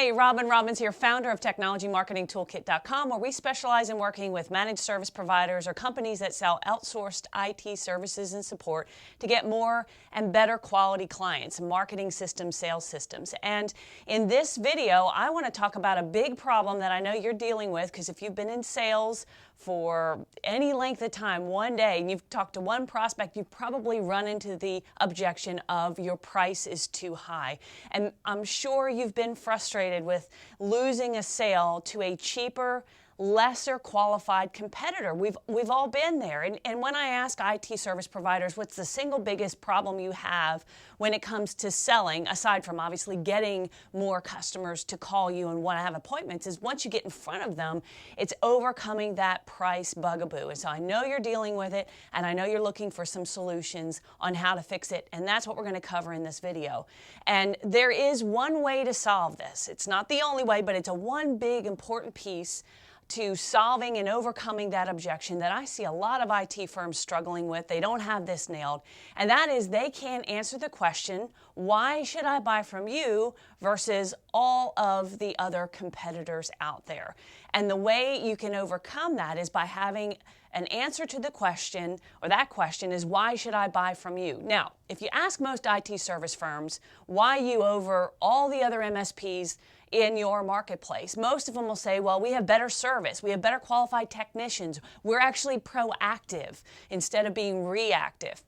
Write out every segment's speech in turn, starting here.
Hi, Robin Robbins here, founder of Technology Marketing Toolkit.com, where we specialize in working with managed service providers or companies that sell outsourced IT services and support to get more and better quality clients, marketing systems, sales systems. And in this video, I want to talk about a big problem that I know you're dealing with, because if you've been in sales for any length of time, one day, and you've talked to one prospect, you've probably run into the objection of your price is too high. And I'm sure you've been frustrated with losing a sale to a cheaper, lesser qualified competitor. We've all been there. And when I ask IT service providers, what's the single biggest problem you have when it comes to selling, aside from obviously getting more customers to call you and want to have appointments, is once you get in front of them, it's overcoming that price bugaboo. And so I know you're dealing with it, and I know you're looking for some solutions on how to fix it, and that's what we're going to cover in this video. And there is one way to solve this. It's not the only way, but it's a one big important piece to solving and overcoming that objection that I see a lot of IT firms struggling with. They don't have this nailed, and that is they can't answer the question, why should I buy from you versus all of the other competitors out there? And the way you can overcome that is by having an answer to the question, or that question is, why should I buy from you? Now, if you ask most IT service firms why you over all the other MSPs in your marketplace, most of them will say, well, we have better service, we have better qualified technicians, we're actually proactive instead of being reactive.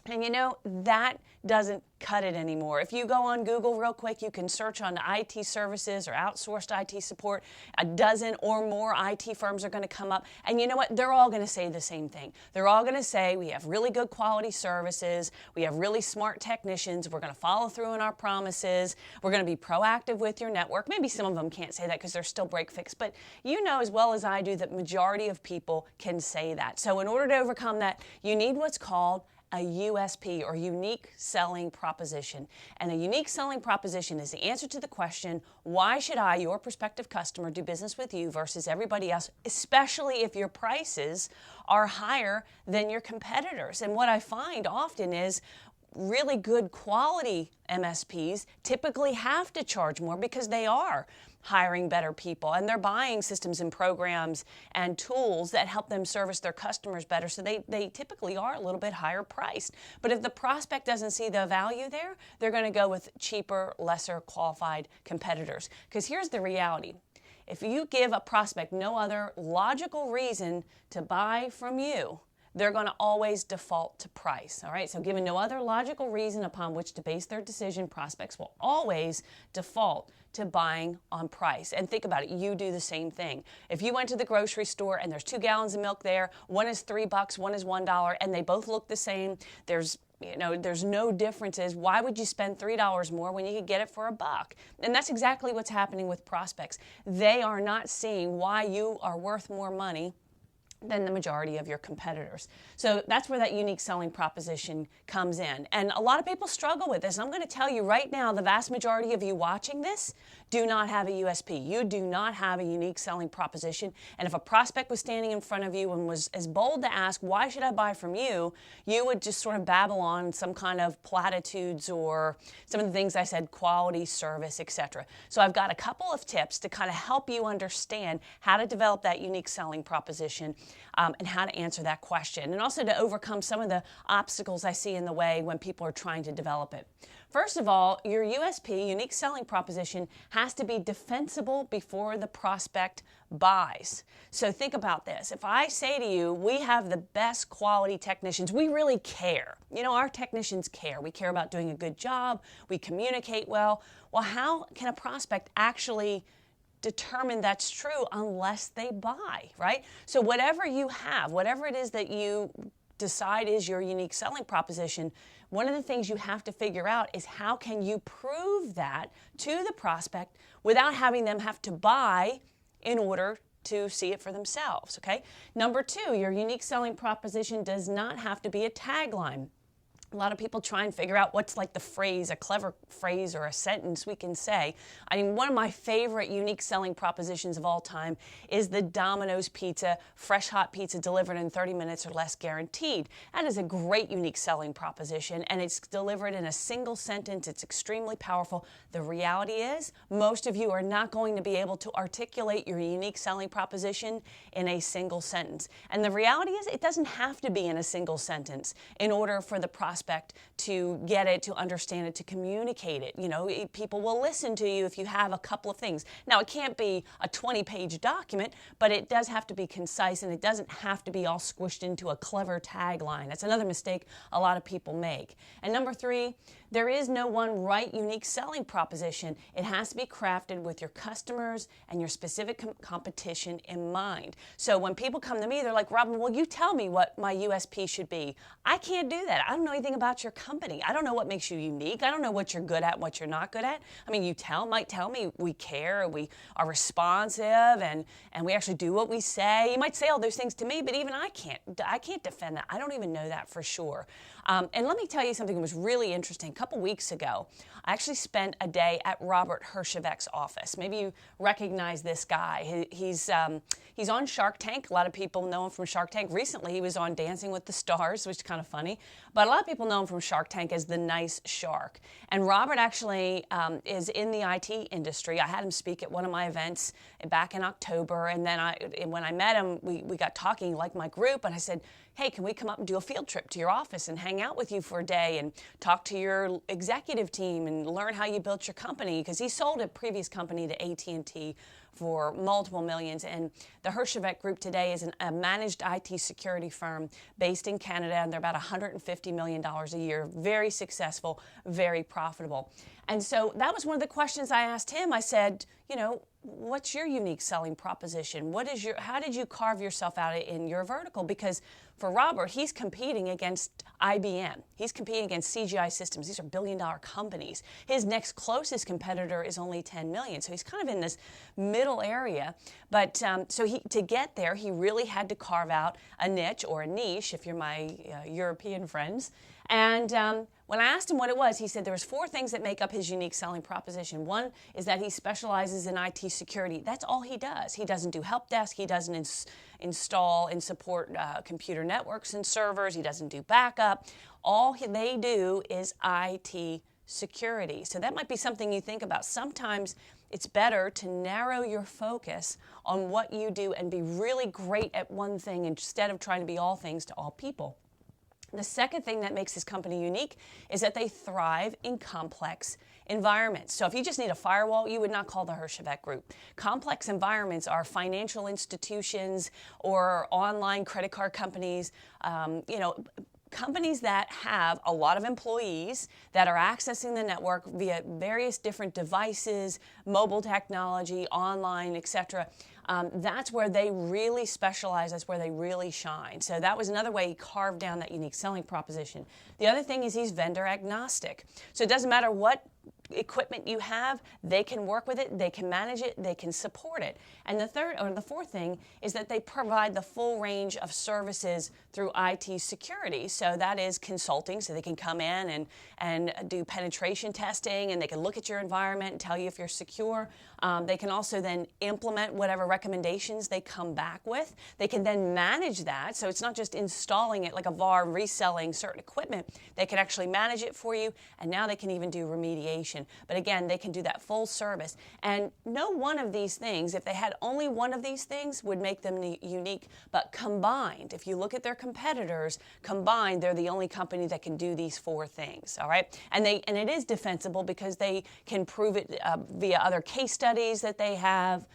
And you know, that doesn't cut it anymore. If you go on Google real quick, you can search on IT services or outsourced IT support. A dozen or more IT firms are going to come up. And you know what? They're all going to say the same thing. They're all going to say, we have really good quality services. We have really smart technicians. We're going to follow through on our promises. We're going to be proactive with your network. Maybe some of them can't say that because they're still break fix. But you know as well as I do that majority of people can say that. So in order to overcome that, you need what's called a USP, or unique selling proposition. And a unique selling proposition is the answer to the question, why should I, your prospective customer, do business with you versus everybody else, especially if your prices are higher than your competitors. And what I find often is really good quality MSPs typically have to charge more because they are hiring better people and they're buying systems and programs and tools that help them service their customers better. So they typically are a little bit higher priced. But if the prospect doesn't see the value there, they're going to go with cheaper, lesser qualified competitors. Because here's the reality. If you give a prospect no other logical reason to buy from you, they're going to always default to price, all right? So given no other logical reason upon which to base their decision, prospects will always default to buying on price. And think about it, you do the same thing. If you went to the grocery store and there's 2 gallons of milk there, one is $3, one is $1, and they both look the same, there's no differences. Why would you spend $3 more when you could get it for $1? And that's exactly what's happening with prospects. They are not seeing why you are worth more money than the majority of your competitors. So that's where that unique selling proposition comes in. And a lot of people struggle with this. I'm going to tell you right now, the vast majority of you watching this do not have a USP. You do not have a unique selling proposition. And if a prospect was standing in front of you and was as bold to ask, why should I buy from you? You would just sort of babble on some kind of platitudes or some of the things I said, quality, service, etc. So I've got a couple of tips to kind of help you understand how to develop that unique selling proposition and how to answer that question, and also to overcome some of the obstacles I see in the way when people are trying to develop it. First of all, your USP, unique selling proposition, has to be defensible before the prospect buys. So think about this. If I say to you, we have the best quality technicians, we really care. You know, our technicians care. We care about doing a good job. We communicate well. Well, how can a prospect actually determine that's true unless they buy, right? So whatever you have, whatever it is that you decide is your unique selling proposition, one of the things you have to figure out is how can you prove that to the prospect without having them have to buy in order to see it for themselves, okay? Number 2, your unique selling proposition does not have to be a tagline. A lot of people try and figure out what's like the phrase, a clever phrase or a sentence we can say. I mean, one of my favorite unique selling propositions of all time is the Domino's pizza, fresh hot pizza delivered in 30 minutes or less guaranteed. That is a great unique selling proposition, and it's delivered in a single sentence. It's extremely powerful. The reality is, most of you are not going to be able to articulate your unique selling proposition in a single sentence. And the reality is, it doesn't have to be in a single sentence in order for the prospect to get it, to understand it, to communicate it. You know, people will listen to you if you have a couple of things. Now, it can't be a 20-page document, but it does have to be concise, and it doesn't have to be all squished into a clever tagline. That's another mistake a lot of people make. And number 3, there is no one right unique selling proposition. It has to be crafted with your customers and your specific competition in mind. So when people come to me, they're like, Robin, well, you tell me what my USP should be. I can't do that. I don't know anything about your company. I don't know what makes you unique. I don't know what you're good at and what you're not good at. I mean, you might tell me we care, we are responsive, and we actually do what we say. You might say all those things to me, but even I can't defend that. I don't even know that for sure. And let me tell you something that was really interesting. A couple weeks ago, I actually spent a day at Robert Herjavec's office. Maybe you recognize this guy. He's on Shark Tank. A lot of people know him from Shark Tank. Recently, he was on Dancing with the Stars, which is kind of funny. But a lot of people know him from Shark Tank as the nice shark. And Robert actually is in the IT industry. I had him speak at one of my events back in October. And then when I met him, we got talking like my group. And I said, hey, can we come up and do a field trip to your office and hang out with you for a day and talk to your executive team and learn how you built your company? Because he sold a previous company to AT&T for multiple millions. And the Herjavec Group today is a managed IT security firm based in Canada, and they're about $150 million a year. Very successful, very profitable. And so that was one of the questions I asked him. I said, you know, what's your unique selling proposition? How did you carve yourself out in your vertical? Because for Robert, he's competing against IBM. He's competing against CGI Systems. These are billion-dollar companies. His next closest competitor is only 10 million. So he's kind of in this middle area. But to get there, he really had to carve out a niche or a niche, if you're my European friends. And when I asked him what it was, he said there was 4 things that make up his unique selling proposition. One is that he specializes in IT security. That's all he does. He doesn't do help desk. He doesn't install and support computer networks and servers. He doesn't do backup. All they do is IT security. So that might be something you think about. Sometimes it's better to narrow your focus on what you do and be really great at one thing instead of trying to be all things to all people. The second thing that makes this company unique is that they thrive in complex environments. So if you just need a firewall, you would not call the Herjavec Group. Complex environments are financial institutions or online credit card companies, companies that have a lot of employees that are accessing the network via various different devices, mobile technology, online, etc. That's where they really specialize. That's where they really shine. So that was another way he carved down that unique selling proposition. The other thing is he's vendor agnostic. So it doesn't matter what equipment you have, they can work with it, they can manage it, they can support it. And the fourth thing is that they provide the full range of services through IT security. So that is consulting, so they can come in and do penetration testing, and they can look at your environment and tell you if you're secure. They can also then implement whatever recommendations they come back with. They can then manage that, so it's not just installing it like a VAR, reselling certain equipment. They can actually manage it for you, and now they can even do remediation. But again, they can do that full service. And no one of these things, if they had only one of these things, would make them unique. But combined, if you look at their competitors, combined, they're the only company that can do these 4 things, all right? And it is defensible because they can prove it via other case studies that they have,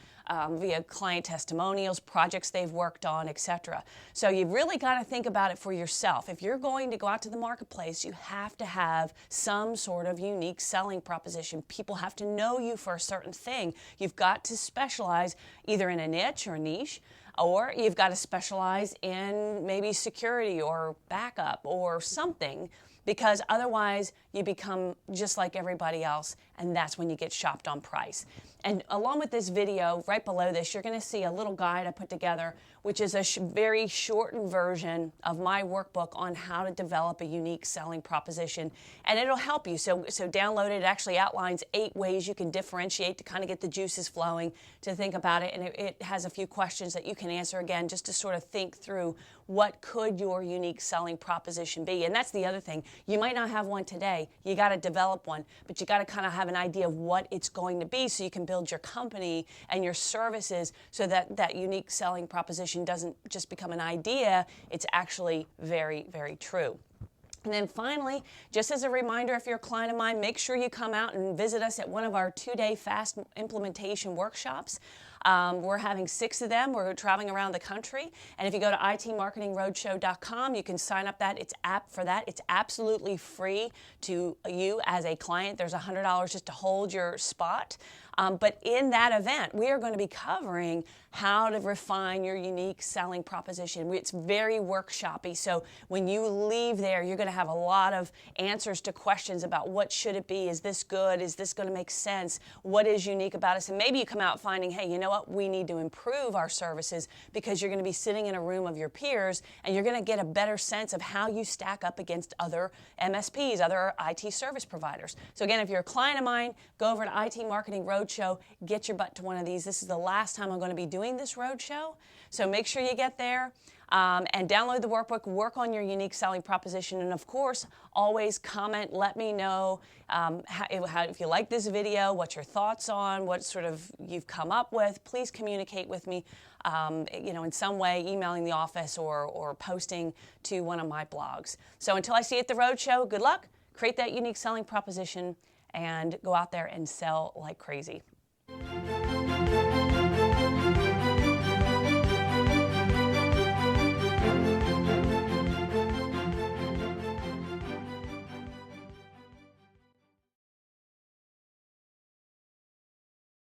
via client testimonials, projects they've worked on, etc. So you've really got to think about it for yourself. If you're going to go out to the marketplace, you have to have some sort of unique selling proposition. People have to know you for a certain thing. You've got to specialize either in a niche or niche, or you've got to specialize in maybe security or backup or something, because otherwise you become just like everybody else, and that's when you get shopped on price. And along with this video, right below this, you're going to see a little guide I put together, which is a very shortened version of my workbook on how to develop a unique selling proposition. And it'll help you. So download it. It actually outlines 8 ways you can differentiate to kind of get the juices flowing, to think about it. And it has a few questions that you can answer, again, just to sort of think through what could your unique selling proposition be. And that's the other thing. You might not have one today. You got to develop one, but you got to kind of have an idea of what it's going to be so you can build your company and your services so that that unique selling proposition doesn't just become an idea. It's actually very, very true. And then finally, just as a reminder, if you're a client of mine, make sure you come out and visit us at one of our 2-day fast implementation workshops. We're having 6 of them. We're traveling around the country. And if you go to itmarketingroadshow.com, you can sign up for that. It's absolutely free to you as a client. There's $100 just to hold your spot. But in that event, we are going to be covering how to refine your unique selling proposition. It's very workshopy. So when you leave there, you're going to have a lot of answers to questions about what should it be? Is this good? Is this going to make sense? What is unique about us? And maybe you come out finding, hey, you know what? We need to improve our services, because you're going to be sitting in a room of your peers and you're going to get a better sense of how you stack up against other MSPs, other IT service providers. So again, if you're a client of mine, go over to IT Marketing Roadshow, get your butt to one of these. This is the last time I'm going to be doing this roadshow, so make sure you get there and download the workbook, work on your unique selling proposition, and of course, always comment, let me know if you like this video, what your thoughts on, what sort of you've come up with. Please communicate with me, in some way, emailing the office or posting to one of my blogs. So until I see you at the roadshow, good luck, create that unique selling proposition, and go out there and sell like crazy.